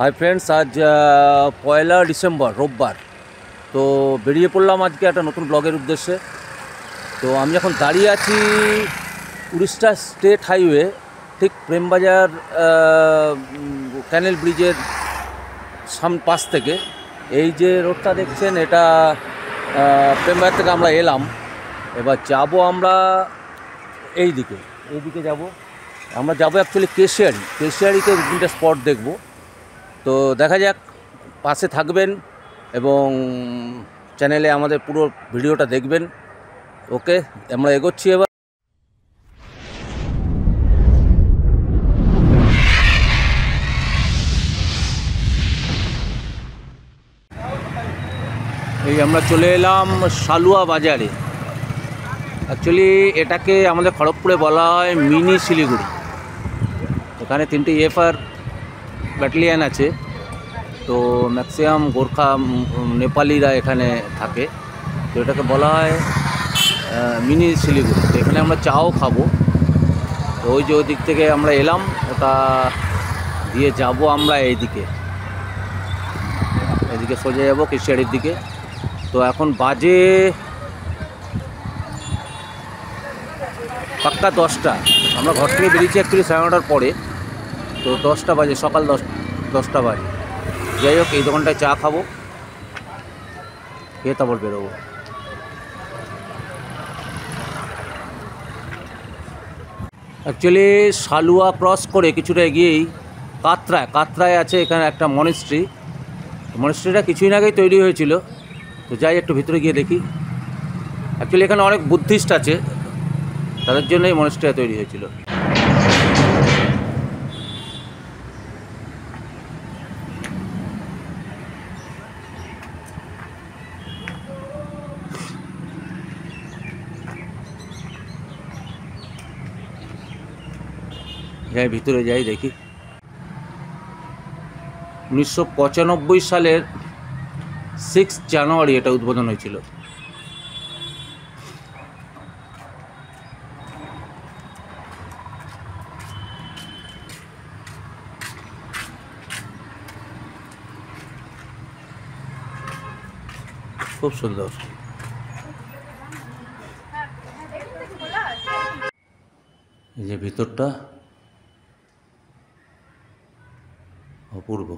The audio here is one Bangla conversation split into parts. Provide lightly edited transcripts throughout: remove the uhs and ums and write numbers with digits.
হাই ফ্রেন্ডস, আজ পয়লা ডিসেম্বর রোববার। তো বেরিয়ে পড়লাম আজকে একটা নতুন ব্লগের উদ্দেশ্যে। তো আমি এখন দাঁড়িয়ে আছি উড়িষ্যা স্টেট হাইওয়ে, ঠিক প্রেমবাজার ক্যানেল ব্রিজের পাশ থেকে। এই যে রোডটা দেখছেন, এটা প্রেমবাজার থেকে আমরা এলাম। এবার যাব আমরা এইদিকে যাব। আমরা যাবো অ্যাকচুয়ালি কেশিয়ারিতে 3টে স্পট দেখব। তো দেখা যাক, পাশে থাকবেন এবং চ্যানেলে আমাদের পুরো ভিডিওটা দেখবেন। ওকে, আমরা এগোচ্ছি এবার। এই আমরা চলে এলাম সালুয়া বাজারে। অ্যাকচুয়ালি এটাকে আমাদের খড়গপুরে বলা হয় মিনি শিলিগুড়ি। এখানে 3টে এফআর ব্যাটালিয়ান আছে। তো ম্যাক্সিমাম গোর্খা নেপালিরা এখানে থাকে। তো এটাকে বলা হয় মিনি শিলিগুড়ি। তো এখানে আমরা চাও খাবো। তো ওই যে ওই দিক থেকে আমরা এলাম, ওটা দিয়ে যাব আমরা এদিকে সোজা যাবো কেশিয়ারির দিকে। তো এখন বাজে পাক্কা 10টা। আমরা ঘর থেকে বেরিয়েছি অ্যাকচুয়ালি 9:30টার পরে। তো 10টা বাজে, সকাল 10টা বাজে। যাই হোক, এই দোকানটায় চা খাবো, খেয়ে তারপর বেরোবো। অ্যাকচুয়ালি সালুয়া ক্রস করে কিছুটা এগিয়েই কাতরায় আছে এখানে একটা মনেস্ট্রিটা কিছুদিন আগেই তৈরি হয়েছিল। তো যাই একটু ভিতরে গিয়ে দেখি। অ্যাকচুয়ালি এখানে অনেক বুদ্ধিস্ট আছে, তাদের জন্যই মনেস্ট্রিটা তৈরি হয়েছিল। যাই ভিতরে যাই দেখি। 1995 সালের 6 জানুয়ারি এটা উদ্বোধন হয়েছিল। খুব সুন্দর। এই যে ভিতরটা অপূর্ব।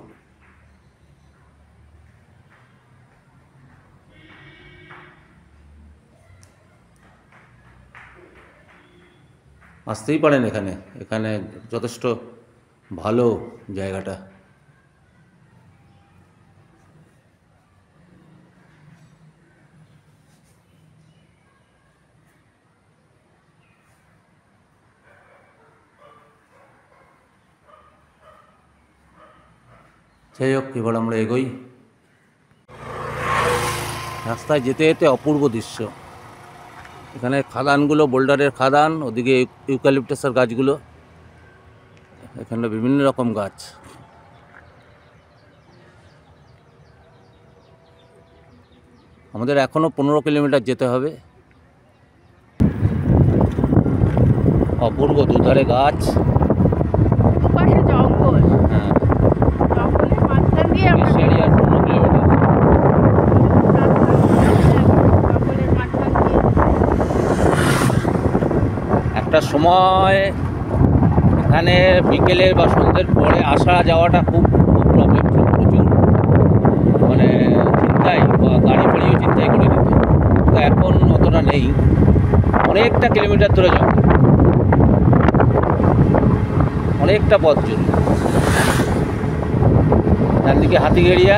আসতেই পারেন এখানে যথেষ্ট ভালো জায়গাটা। যাই হোক, এবার আমরা এগোই। রাস্তায় যেতে যেতে অপূর্ব দৃশ্য। এখানে খাদানগুলো বোল্ডারের খাদান, ওদিকে ইউক্যালিপটাসের গাছগুলো, এখানে বিভিন্ন রকম গাছ। আমাদের এখনও 15 কিলোমিটার যেতে হবে। অপূর্ব, দুধারে গাছ, জঙ্গল। হ্যাঁ, জঙ্গলের মাঝখান দিয়ে আমরা 15 কিলোমিটার। জঙ্গলের মাঝখান দিয়ে একটা সময় এখানে বিকেলের বা সন্ধ্যের পরে আসা যাওয়াটা খুব প্রবলেম ছিল, প্রচুর মানে চিন্তাই, বা গাড়ি ফাড়িও চিন্তাই করে দিত। তো এখন অতটা নেই, অনেকটা কিলোমিটার ধরে জঙ্গল, অনেকটা পথ জুড়ে। চারদিকে হাতিগেড়িয়া,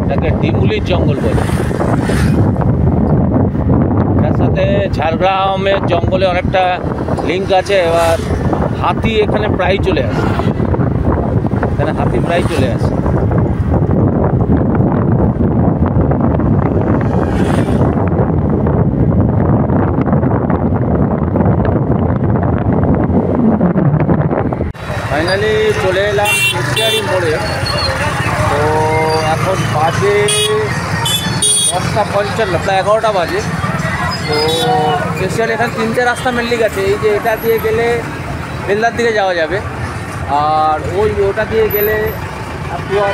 এটাকে ডিমুলির জঙ্গল বলে। তার সাথে ঝাড়গ্রামের জঙ্গলে অনেকটা লিঙ্ক আছে। এবার হাতি এখানে প্রায় চলে আসে, ফাইনালি চলে এলাম কেশিয়ারি মোড়ে। তো এখন বাজে 10টা 55, প্রায় 11টা বাজে। তো তো স্পেশালি এখানে 3টে রাস্তা মেনলি গেছে। এই যে এটা দিয়ে গেলে বেলদার দিকে যাওয়া যাবে, আর ওটা দিয়ে গেলে আপনার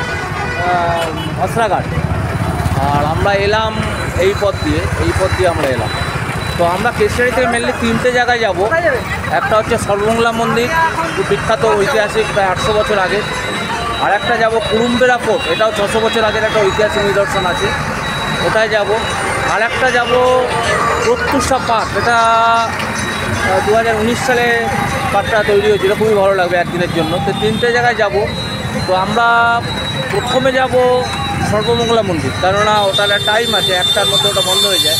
অস্ত্রাঘাট। আর আমরা এলাম এই পথ দিয়ে আমরা এলাম। তো আমরা কেশিয়ারি থেকে মেনলি 3টে জায়গায় যাব। একটা হচ্ছে সর্বমঙ্গলা মন্দির, খুব বিখ্যাত, ঐতিহাসিক, প্রায় 800 বছর আগে। আর একটা যাব কুরুম্বেরা ফোর্ট, এটাও 600 বছর আগের একটা ঐতিহাসিক নিদর্শন আছে, ওটায় যাব। আর একটা যাব প্রত্যুষা পার্ক, এটা 2019 সালে পার্কটা তৈরি হয়েছিল, খুবই ভালো লাগবে একদিনের জন্য। তো 3টে জায়গায় যাব। তো আমরা প্রথমে যাব সর্বমঙ্গলা মন্দির, কেননা ওটার টাইম আছে, 1টার মধ্যে ওটা বন্ধ হয়ে যায়,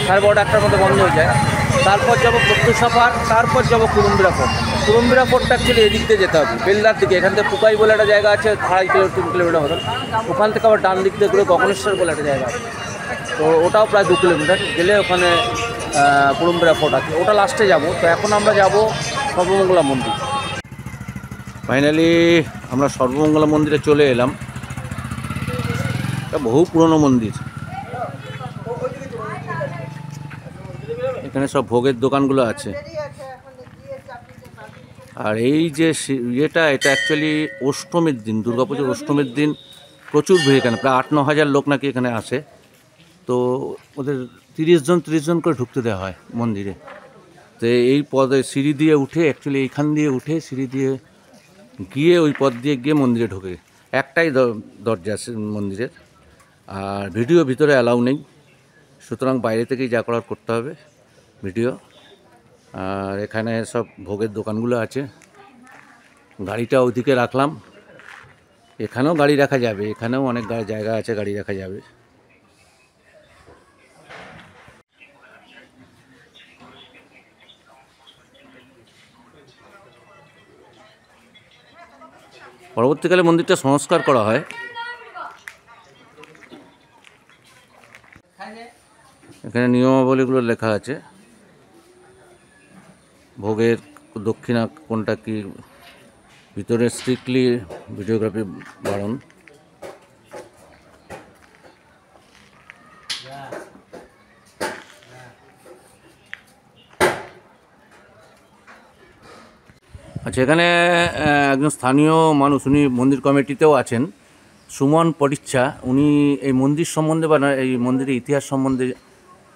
12:30 1টার মধ্যে বন্ধ হয়ে যায়। তারপর যাব প্রত্যুষা পার্ক, তারপর যাব কুরুম্বেরা ফোর্ট। কুরুম্বেরা ফোর্টটা অ্যাকচুয়ালি এদিক দিয়ে যেতে হবে, বেলদার দিকে। এখান থেকে পুকাই বলে একটা জায়গা আছে, 2.5 কিলোমিটার 3 কিলোমিটার মতো। ওখান থেকে আবার ডান দিক দিয়ে ঘুরে গগনেশ্বর বলে একটা জায়গা আছে, তো ওটাও প্রায় 2 কিলোমিটার গেলে ওখানে কুরুম্বেরা ফোর্ট আছে, ওটা লাস্টে যাব। তো এখন আমরা যাব সর্বমঙ্গলা মন্দির। ফাইনালি আমরা সর্বমঙ্গলা মন্দিরে চলে এলাম। এটা বহু পুরনো মন্দির। এখানে সব ভোগের দোকানগুলো আছে। আর এই যে এটা অ্যাকচুয়ালি অষ্টমীর দিন, দুর্গাপুজোর অষ্টমীর দিন প্রচুর ভিড় এখানে, প্রায় 8-9 হাজার লোক নাকি এখানে আসে। তো ওদের 30 জন করে ঢুকতে দেওয়া হয় মন্দিরে। তো এই পদে সিঁড়ি দিয়ে উঠে, অ্যাকচুয়ালি এইখান দিয়ে উঠে সিঁড়ি দিয়ে গিয়ে ওই পথ দিয়ে গিয়ে মন্দিরে ঢোকে। একটাই দরজা আছে মন্দিরের, আর ভিডিও ভিতরে অ্যালাউ নেই, সুতরাং বাইরে থেকেই যা করার করতে হবে ভিডিও। আর এখানে সব ভোগের দোকানগুলো আছে। গাড়িটা ওইদিকে রাখলাম, এখানেও গাড়ি রাখা যাবে, এখানেও অনেক জায়গা আছে গাড়ি রাখা যাবে। পরবর্তীকালে মন্দিরটা সংস্কার করা হয়। এখানে নিয়মাবলীগুলো লেখা আছে, ভোগের দক্ষিণা কোনটা কি, ভিতরে স্ট্রিক্টলি ভিডিওগ্রাফি বারণ। আচ্ছা, এখানে একজন স্থানীয় মানুষ, উনি মন্দির কমিটিতেও আছেন, সুমন পরিচ্ছা। উনি এই মন্দির সম্বন্ধে বা এই মন্দিরের ইতিহাস সম্বন্ধে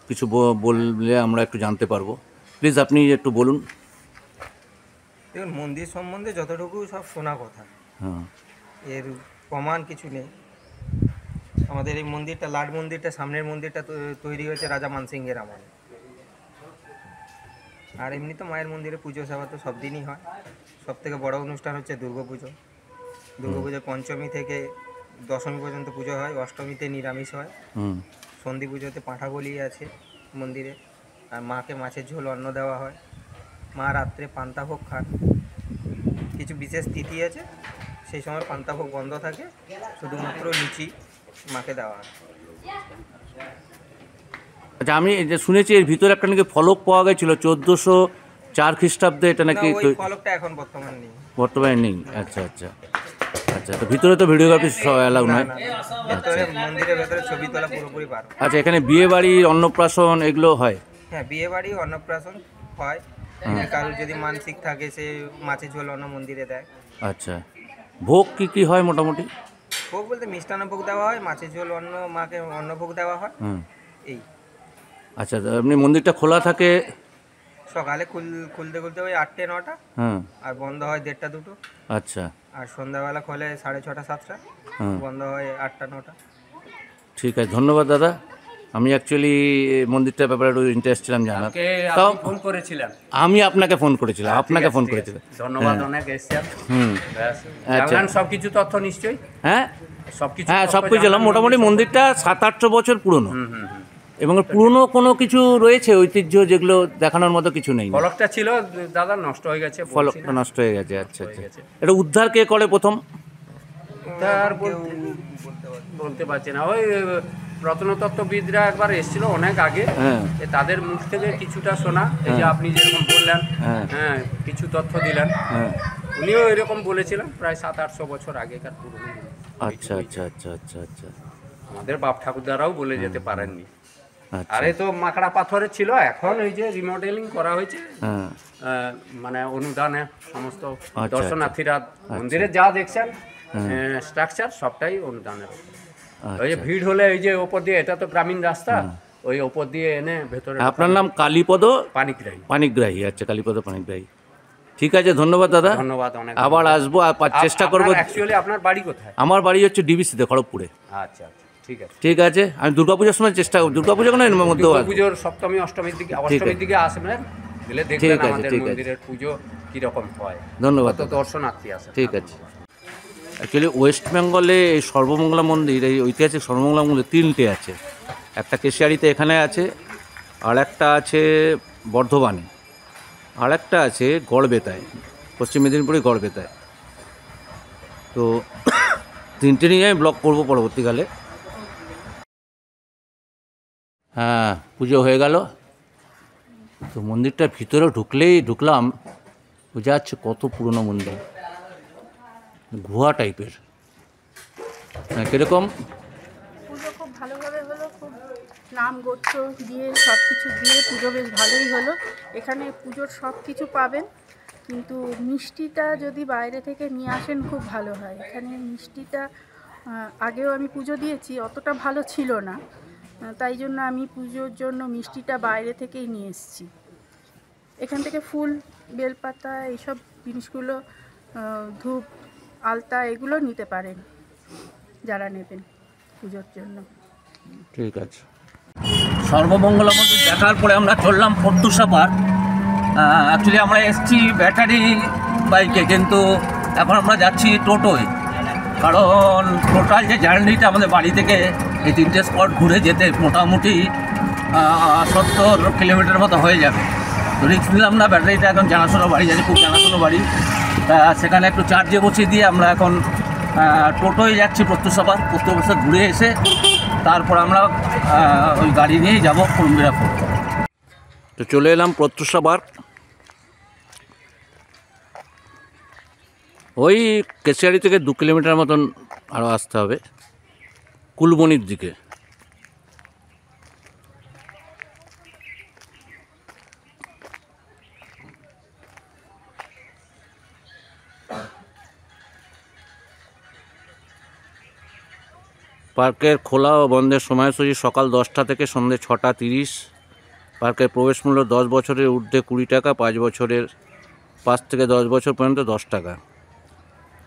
কিছু বললে আমরা একটু জানতে পারবো। প্লিজ আপনি একটু বলুন। দেখুন, মন্দির সম্বন্ধে যতটুকু সব শোনা কথা, হ্যাঁ, এর প্রমাণ কিছু নেই। আমাদের এই মন্দিরটা, লাট মন্দিরটা, সামনের মন্দিরটা তৈরি হয়েছে রাজা মানসিংহের আমলে। আর এমনি তো মায়ের মন্দিরে পুজো সেবা তো সব দিনই হয়। সব থেকে বড় অনুষ্ঠান হচ্ছে দুর্গাপুজো। দুর্গাপুজো পঞ্চমী থেকে দশমী পর্যন্ত পুজো হয়, অষ্টমীতে নিরামিষ হয়, সন্ধি পুজোতে পাঁঠা বলি আছে মন্দিরে, আর মাকে মাছের ঝোল অন্ন দেওয়া হয়। মা রাত্রে পান্তাভোগ খান। কিছু বিশেষ তিথি আছে, সেই সময় পান্তাভোগ বন্ধ থাকে, শুধুমাত্র লুচি মাকে দেওয়া হয়। আচ্ছা, আমি যে শুনেছি এর ভিতরে একটা নাকি ফলক পাওয়া গেছিল 1404 খ্রিস্টাব্দে, এটা নাকি না, ওই ফলকটা এখন বর্তমানে নেই। আচ্ছা আচ্ছা আচ্ছা, তো ভিতরে তো ভিডিওগ্রাফি অ্যালাউ নয়। ভেতরে, মন্দিরের ভেতরে ছবি তোলা পুরোপুরি পারো। আচ্ছা, এখানে বিয়ে বাড়ি, অন্নপ্রাশন এগুলো হয়? হ্যাঁ, বিয়ে বাড়ি, অন্নপ্রাশন হয়। কারোর যদি মানসিক থাকে, সে মাছের ঝোল অন্ন মন্দিরে দেয়। আচ্ছা, ভোগ কি কি হয় মোটামুটি? ভোগ বলতে মিষ্টান্ন ভোগ দেওয়া হয়, মাছের ঝোল অন্ন, মাকে অন্ন ভোগ দেওয়া হয়, এই। আচ্ছা, এমনি মন্দিরটা খোলা থাকে সকালে খুলতে ওই 8টে 9টা, আর বন্ধ হয় 1:30 2টো। আচ্ছা, আর সন্ধ্যাবেলা খোলে 6:30 7টা, বন্ধ হয় 8টা 9টা। ঠিক আছে, ধন্যবাদ দাদা। আমি অ্যাকচুয়ালি মন্দিরটার ব্যাপারে একটু ইন্টারেস্ট ছিলাম জানার। তাও ফোন করেছিলাম, আমি আপনাকে ফোন করেছিলাম, ধন্যবাদ অনেক এসছেন। আচ্ছা, সবকিছু তথ্য নিশ্চয়ই। হ্যাঁ, সবকিছু জানলাম। মোটামুটি মন্দিরটা 700-800 বছর পুরনো, এবং পুরনো কোনো কিছু রয়েছে ঐতিহ্য যেগুলো দেখানোর মতো কিছু নেই? ফলকটা ছিল দাদা, নষ্ট হয়ে গেছে। ফলকটা নষ্ট হয়ে গেছে। আচ্ছা আচ্ছা, এটা উদ্ধার কে করে প্রথম? উদ্ধার বলতে পারছি না, ওই প্রত্নতত্ত্ববিদরা একবার এসেছিল অনেক আগে, তাদের মুখ থেকে কিছুটা শোনা। এই যে আপনি যেরকম বললেন, হ্যাঁ, কিছু তথ্য দিলেন, উনিও এরকম বলেছিলেন, প্রায় 700-800 বছর আগেকার পুরনো। আচ্ছা আচ্ছা আচ্ছা আচ্ছা আচ্ছা, আমাদের বাপ ঠাকুরদারাও বলে যেতে পারেননি। আচ্ছা। আর এই তো মাকড়া পাথরের ছিল, এখন এই যে রিমডেলিং করা হয়েছে, হ্যাঁ মানে অনুদানে সমস্ত আচ্ছা, দর্শনার্থীরা মন্দিরে যা দেখছেন স্ট্রাকচার সবটাই অনুদানের উপর। ওই যে আচ্ছা। ভিড় হলে এই যে ওপর দিয়ে, এটা তো গ্রামীণ রাস্তা, ওই ওপর দিয়ে এনে ভেতরে আপনার নাম কালীপদ পানিগ্রাহী। পানিগ্রাহী? আচ্ছা, কালীপদ পানিগ্রাহী। ঠিক আছে, ধন্যবাদ দাদা। ধন্যবাদ, অনেক আবার আসবো, আর চেষ্টা করবো। অ্যাকচুয়ালি আপনার বাড়ি কোথায়? আমার বাড়ি হচ্ছে ডিবিসিতে, খড়গপুরে। আচ্ছা আচ্ছা, ঠিক আছে। ঠিক আছে, আমি দুর্গাপূজার সময় চেষ্টা করব। দুর্গাপূজা কোনো এর মধ্যেও আসবো। পুজোর সপ্তমী অষ্টমীর দিকে, অষ্টমীর দিকে আসবেন, দিলে দেখবেন ঠিক আছে, আমাদের ঠিক আছে। মন্দিরের পুজো কিরকম হয়। ধন্যবাদ কত দাদা। দর্শনার্থী আছে। ঠিক আছে। অ্যাকচুয়ালি ওয়েস্ট বেঙ্গলে এই সর্বমঙ্গলা মন্দির, এই ঐতিহাসিক সর্বমঙ্গলা মন্দির 3টে আছে। একটা কেশিয়ারিতে এখানে আছে, আর একটা আছে বর্ধমানে, আর একটা আছে গড়বেতায়, পশ্চিম মেদিনীপুরে গড়বেতায়। তো 3টে নিয়ে আমি ব্লগ করবো পরবর্তীকালে। হ্যাঁ, পুজো হয়ে গেল। তো মন্দিরটার ভিতরে ঢুকলাম, বোঝা যাচ্ছে কত পুরনো মন্দির, গুহা টাইপের। হ্যাঁ, কীরকম? পুজো খুব ভালোভাবে হলো, খুব নাম গোত্র দিয়ে সব কিছু দিয়ে পুজো বেশ ভালোই হলো। এখানে পুজোর সব কিছু পাবেন, কিন্তু মিষ্টিটা যদি বাইরে থেকে নিয়ে আসেন খুব ভালো হয়। এখানে মিষ্টিটা আগেও আমি পুজো দিয়েছি, অতটা ভালো ছিল না, তাই জন্য আমি পুজোর জন্য মিষ্টিটা বাইরে থেকেই নিয়ে এসেছি। এখান থেকে ফুল, বেলপাতা, এইসব জিনিসগুলো, ধূপ, আলতা, এগুলো নিতে পারেন যারা নেবেন পুজোর জন্য। ঠিক আছে। সর্বমঙ্গলা মন্দির দেখার পরে আমরা চললাম প্রত্যুষা পার্ক। অ্যাকচুয়ালি আমরা এসেছি ব্যাটারি বাইকে, কিন্তু এখন আমরা যাচ্ছি টোটোয়, কারণ টোটাল যে জার্নিটা আমাদের বাড়ি থেকে এই 3টে স্পট ঘুরে যেতে মোটামুটি 70 কিলোমিটার মতো হয়ে যাবে। তো রিস্ক নিলাম না, ব্যাটারিটা এখন জানাশোনা বাড়ি যাচ্ছে, খুব জানাশোনা বাড়ি, তা সেখানে একটু চার্জে বসিয়ে দিয়ে আমরা এখন টোটোয় যাচ্ছি প্রত্যুষা পার্ক। প্রত্যুষা ঘুরে এসে তারপর আমরা ওই গাড়ি নিয়েই যাবো কুরুম্বিরাপুর। তো চলে এলাম প্রত্যুষা পার্ক। ওই কেশিয়ারি থেকে 2 কিলোমিটার মতন আরও আসতে হবে কুলবনির দিকে। পার্কের খোলা ও বন্ধের সময়সূচি সকাল 10টা থেকে সন্ধ্যে 6টা 30। পার্কের প্রবেশ মূল্য 10 বছরের ঊর্ধ্বে 20 টাকা, 5 বছরের 5 থেকে 10 বছর পর্যন্ত 10 টাকা।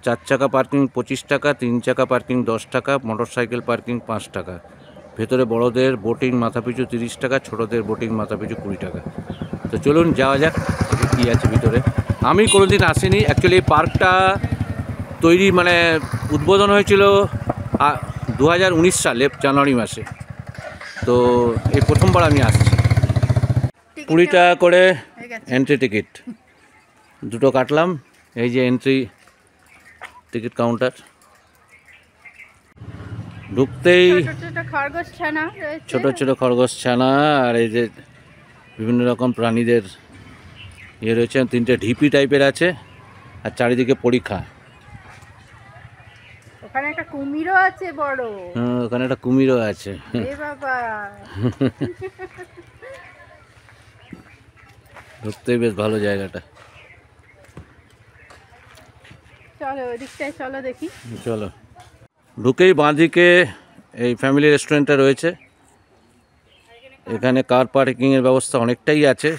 4 চাকা পার্কিং 25 টাকা, 3 চাকা পার্কিং 10 টাকা, মোটরসাইকেল পার্কিং 5 টাকা। ভেতরে বড়দের বোটিং মাথাপিছু 30 টাকা, ছোটদের বোটিং মাথাপিছু 20 টাকা। তো চলুন যাওয়া যাক কী আছে ভিতরে। আমি কোনোদিন আসিনি। অ্যাকচুয়ালি পার্কটা তৈরি মানে উদ্বোধন হয়েছিল 2019 সালে জানুয়ারি মাসে। তো এই প্রথমবার আমি আসছি। 20 টাকা করে এন্ট্রি টিকিট, দুটো কাটলাম। এই যে এন্ট্রি টিকিট কাউন্টার। ঢুকতেই ছোট ছোট খরগোশ ছানা আর এই যে বিভিন্ন রকম প্রাণীদের ইয়ে রয়েছে। 3টে ঢিপি টাইপের আছে, আর চারিদিকে পরীক্ষা। ওখানে একটা কুমিরও আছে বড়। হ্যাঁ, ওখানে একটা কুমিরও আছে। এ বাবা, ঢুকতেই বেশ ভালো জায়গাটা। চলো ওইদিকটায় চলো দেখি। চলো। ঢুকেই বাঁদিকে এই ফ্যামিলি রেস্টুরেন্টটা রয়েছে। এখানে কার পার্কিংয়ের ব্যবস্থা অনেকটাই আছে।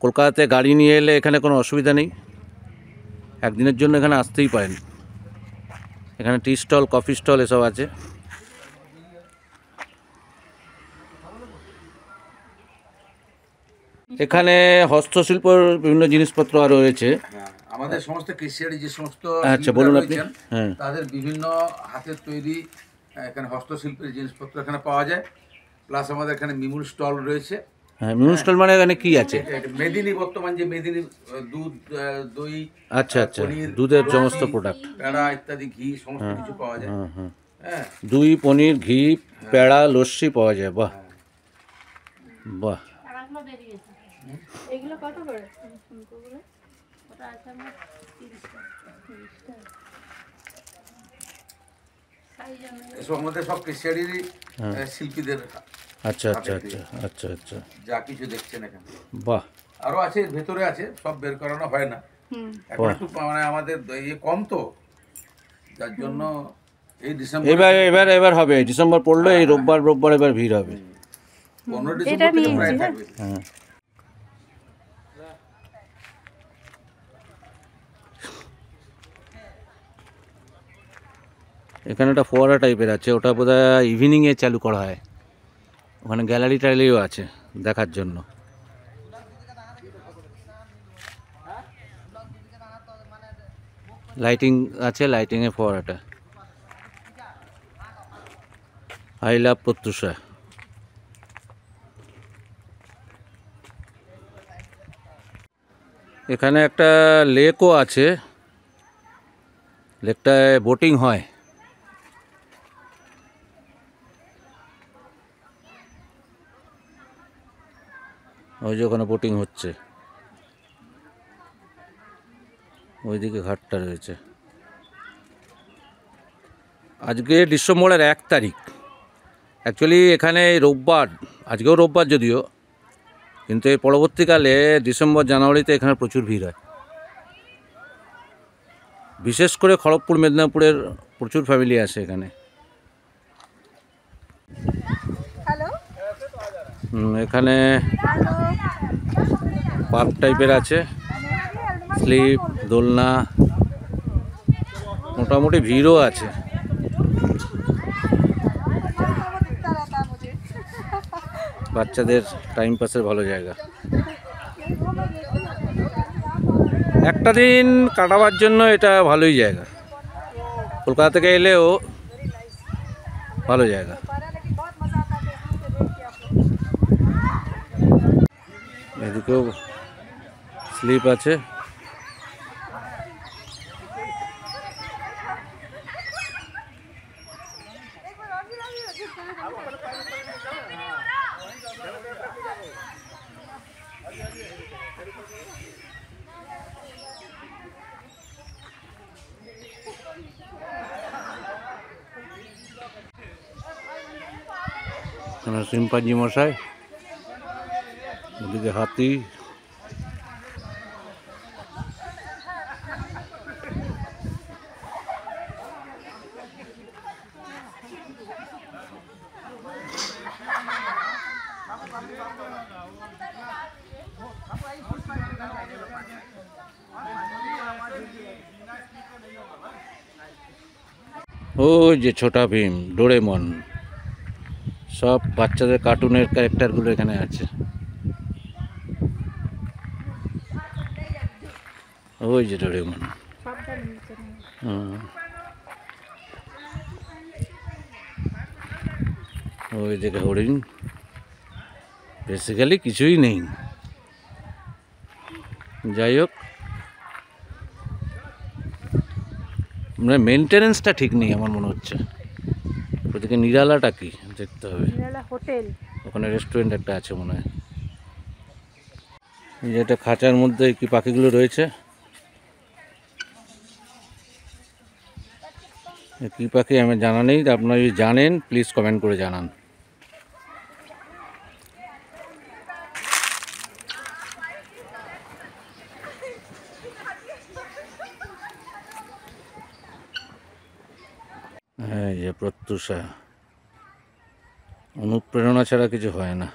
কলকাতাতে গাড়ি নিয়ে এলে এখানে কোনো অসুবিধা নেই, একদিনের জন্য এখানে আসতেই পারেন। এখানে টি স্টল, কফি স্টল এসব আছে। এখানে হস্তশিল্পর বিভিন্ন জিনিসপত্র আরও রয়েছে। আমাদের সমস্ত কেশিয়ারি যে সমস্ত আচ্ছা, বলুন আপনি। হ্যাঁ, তাদের বিভিন্ন হাতের তৈরি এখানে হস্তশিল্পের জিনিসপত্র এখানে পাওয়া যায়। প্লাস আমাদের এখানে মিমুল স্টল রয়েছে। হ্যাঁ, মিমুল স্টল মানে এখানে কি আছে? মেদিনী, বর্তমান যে মেদিনী দুধ, দই, আচ্ছা আচ্ছা, দুধের সমস্ত প্রোডাক্ট, পেড়া ইত্যাদি, ঘি সমস্ত কিছু পাওয়া যায়। হ্যাঁ, দই, পনির, ঘি, পেড়া, লস্যি পাওয়া যায়। বাহ বাহ। এগুলো কত করে? ওটা আছে আমার 30 টাকা। এসব আমাদের সব কেশিয়ারিরই শিল্পীদের আচ্ছা আচ্ছা আচ্ছা আচ্ছা আচ্ছা, যা কিছু দেখছেন এখানে। বাহ। আরো আছে, এর ভেতরে আছে, সব বের করানো হয় না এখন, একটু মানে আমাদের ইয়ে কম তো, যার জন্য এই ডিসেম্বর এবার হবে, ডিসেম্বর পড়লো, এই রোববার এবার ভিড় হবে। 15 ডিসেম্বর থেকে প্রায় থাকবে। হ্যাঁ, এখানে একটা ফোয়ারা টাইপের আছে, ওটা বোধহয় ইভিনিংয়ে চালু করা হয়। ওখানে গ্যালারি ট্যালারিও আছে দেখার জন্য। লাইটিং আছে, লাইটিংয়ে ফোয়ারাটা। I love Pratyusha. এখানে একটা লেকও আছে, লেকটায় বোটিং হয়। ওই যে ওখানে বোটিং হচ্ছে, ওইদিকে ঘাটটা রয়েছে। আজকে ডিসেম্বরের 1 তারিখ। অ্যাকচুয়ালি এখানে রোববার, আজকেও রোববার যদিও, কিন্তু এই পরবর্তীকালে ডিসেম্বর জানুয়ারিতে এখানে প্রচুর ভিড় হয়। বিশেষ করে খড়গপুর মেদিনীপুরের প্রচুর ফ্যামিলি আসে এখানে। এখানে পার্ক টাইপের আছে, স্লিপ, দোলনা, মোটামুটি ভিড়ও আছে। বাচ্চাদের টাইম পাসের ভালো জায়গা। একটা দিন কাটাবার জন্য এটা ভালোই জায়গা, কলকাতা থেকে এলেও ভালো জায়গা। এদিকেও স্লিপ আছে। শিম্পাঞ্জি মশাই, ওদিকে হাতি। ও যে ছোটা ভীম, ডোরেমন, সব বাচ্চাদের কার্টুনের ক্যারেক্টারগুলো এখানে আছে। ওই যে ডোরেমন। ওই দিকে হরিণ। বেসিক্যালি কিছুই নেই, যাই হোক মানে মেনটেনেন্সটা ঠিক নেই আমার মনে হচ্ছে। ওদিকে নিরালাটা কি দেখতে হবে, হোটেল, ওখানে রেস্টুরেন্ট একটা আছে মনে হয়। যেটা খাঁচার মধ্যে কি পাখিগুলো রয়েছে, কি পাখি আমার জানা নেই। আপনারা যদি জানেন প্লিজ কমেন্ট করে জানান। হ্যাঁ, যে প্রত্যুষা, অনুপ্রেরণা ছাড়া কিছু হয় না।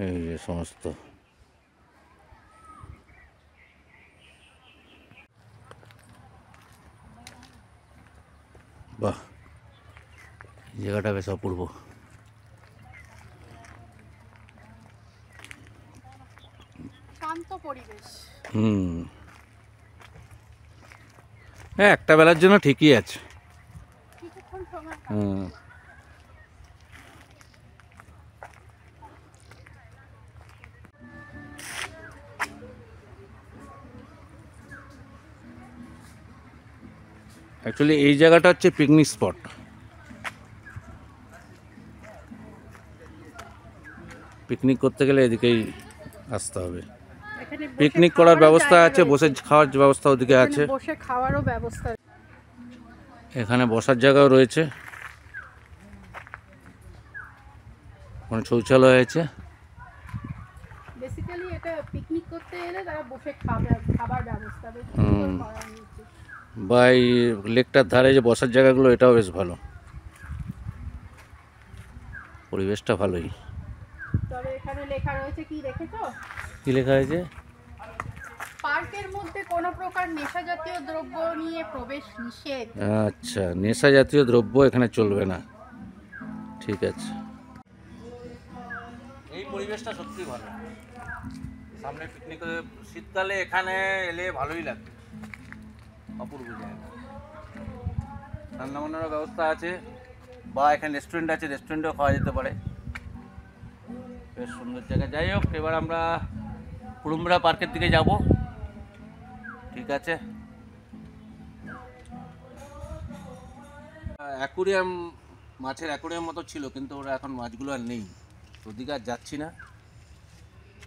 এই যে সমস্ত বাহ, জায়গাটা বেশ অপূর্ব। শান্ত পরিবেশ। হ্যাঁ, একটা বেলার জন্য ঠিকই আছে। অ্যাকচুয়ালি এই জায়গাটা হচ্ছে পিকনিক স্পট। পিকনিক করতে গেলে এদিকেই আসতে হবে। পিকনিক করার ব্যবস্থা আছে, বসে খাওয়ার ব্যবস্থা ওদিকে আছে, বসে খাওয়ারও ব্যবস্থা। এখানে বসার জায়গাও রয়েছে, ওখানে শৌচালয় আছে। বেসিক্যালি এটা পিকনিক করতে এলে তারা বসে খাবার ব্যবস্থা বেশ করা হয়েছে। বা এই লেকটার ধারে যে বসার জায়গাগুলো, এটাও বেশ ভালো, পরিবেশটা ভালোই। তবে এখানে লেখা রয়েছে, কি দেখেছো? কি লেখা আছে? পার্কের মধ্যে কোনো প্রকার নেশা জাতীয় দ্রব্য নিয়ে প্রবেশ নিষেধ। আচ্ছা, নেশা জাতীয় দ্রব্য এখানে চলবে না, ঠিক আছে। এই পরিবেশটা সত্যি ভালো, সামনে পিকনিক, শীতকালে এখানে এলে ভালোই লাগবে, অপূর্ব জায়গা। রান্না বান্নার ব্যবস্থা আছে, বা এখানে রেস্টুরেন্ট আছে, রেস্টুরেন্টেও খাওয়া যেতে পারে, বেশ সুন্দর জায়গা। যাই হোক, এবার আমরা কুড়ুমরা পার্কের দিকে যাব, ঠিক আছে। অ্যাকুরিয়াম, মাছের অ্যাকুরিয়াম মতো ছিল, কিন্তু ওরা এখন মাছগুলো আর নেই, ওদিকে আর যাচ্ছি না,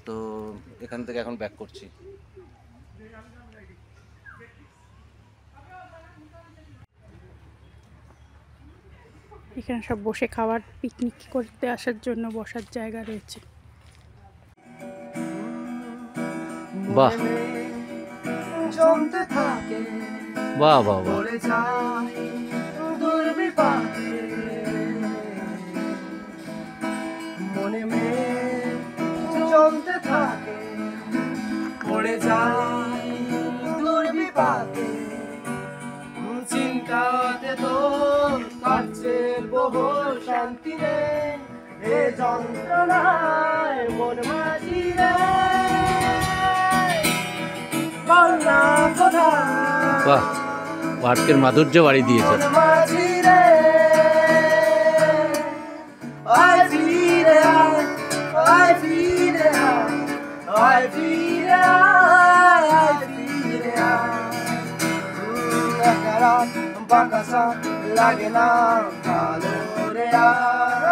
তো এখান থেকে এখন ব্যাক করছি। এখানে সব বসে খাবার, পিকনিক করতে আসার জন্য বসার জায়গা রয়েছে। বাহ বাহ বাহ বাহ, মনে চলতে থাকে, পড়ে যায় দুর্বিপাকে, চিন্তাতে তো কাটছে বহু শান্তি রে, এ যন্ত্রণায় মন মাঝি রে, বল না কোথায় বাহ, পার্কের মাধুর্য বাড়ি দিয়েছে। মন মাঝি রে, আয় ফিরে আয়, আয় ফিরে আয়, আয় ফিরে আয়, আয় ফিরে আয়, একা রাত বাতাসা লাগে না ভালো রে আর,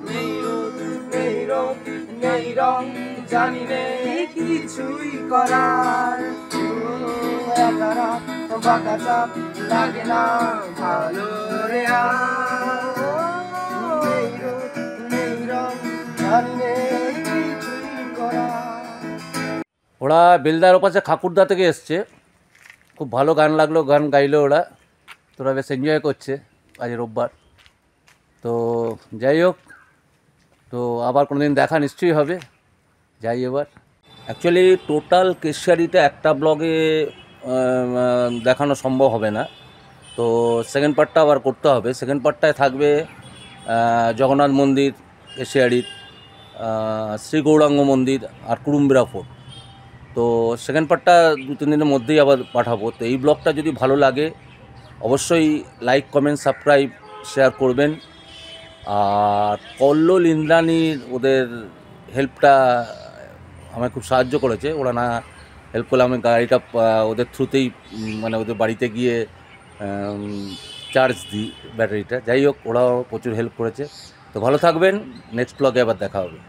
নেই রোদ নেই রোদ নেই রং, জানি নেই কিছুই করার, একা রাত বাতাসা লাগে না ভালো রে আর, নেই রোদ নেই রং, জানি নেই কিছুই করার। ওরা বেলদার ওপাশে খাকুরদা থেকে এসছে, খুব ভালো গান লাগলো, গান গাইলো ওরা, তোরা বেশ এনজয় করছে আজ রোববার। তো যাই হোক, তো আবার কোনো দিন দেখা নিশ্চয়ই হবে, যাই এবার। অ্যাকচুয়ালি টোটাল কেশিয়ারিটা একটা ব্লগে দেখানো সম্ভব হবে না, তো সেকেন্ড পার্টটা আবার করতে হবে। সেকেন্ড পার্টটায় থাকবে জগন্নাথ মন্দির কেশিয়ারির, শ্রী গৌরাঙ্গ মন্দির আর কুড়ুমবিরা ফোর্ট। তো সেকেন্ড পার্টটা 2-3 দিনের মধ্যেই আবার পাঠাবো। তো এই ব্লগটা যদি ভালো লাগে অবশ্যই লাইক, কমেন্ট, সাবস্ক্রাইব, শেয়ার করবেন। আর কল্লোল ইন্দ্রাণীর ওদের হেল্পটা আমায় খুব সাহায্য করেছে, ওরা না হেল্প করলে আমি গাড়িটা ওদের থ্রুতেই, মানে ওদের বাড়িতে গিয়ে চার্জ দিই ব্যাটারিটা। যাই হোক, ওরাও প্রচুর হেল্প করেছে। তো ভালো থাকবেন, নেক্সট ব্লগে আবার দেখা হবে।